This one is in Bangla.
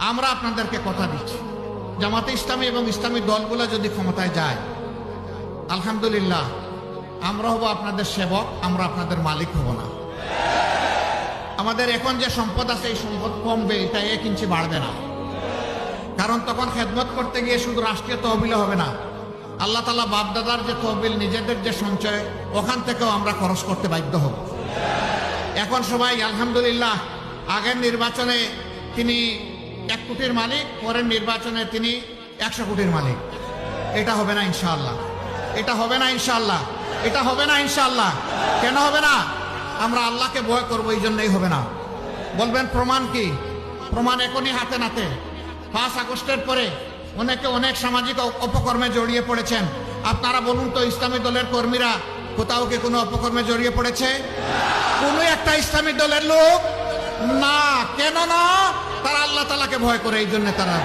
আমরা আপনাদেরকে কথা দিচ্ছি, জামাতে ইসলামী এবং ইসলামী দলগুলো যদি ক্ষমতায় যায়, আলহামদুলিল্লাহ আমরা হব আপনাদের সেবক, আমরা আপনাদের মালিক হব না। আমাদের এখন যে সম্পদ আছে এই সম্পদ কমবে, এটা 1 ইঞ্চি বাড়বে না। কারণ তখন খেদমত করতে গিয়ে শুধু রাষ্ট্রীয় তহবিলে হবে না, আল্লাহ তাআলা বাপদাদার যে তহবিল, নিজেদের যে সঞ্চয়, ওখান থেকেও আমরা খরচ করতে বাধ্য হব। এখন সবাই আলহামদুলিল্লাহ, আগের নির্বাচনে তিনি 1 কোটির মালিক, পরের নির্বাচনে তিনি 100 কোটির মালিক। এটা হবে না ইনশাআল্লাহ, এটা হবে না ইনশাআল্লাহ, এটা হবে না ইনশাআল্লাহ। কেন হবে না? আমরা আল্লাহকে ভয় করবো, এই জন্যই হবে না। বলবেন প্রমাণ কি? প্রমাণ এখনই হাতে নাতে। 5 আগস্টের পরে অনেকে অনেক সামাজিক অপকর্মে জড়িয়ে পড়েছেন। আপনারা বলুন তো, ইসলামী দলের কর্মীরা কোথাও কি কোনো অপকর্মে জড়িয়ে পড়েছে? কোনো একটা ইসলামী দলের লোক না। কেন না? তারা আল্লাহ তাআলাকে ভয় করে, এই জন্য তারা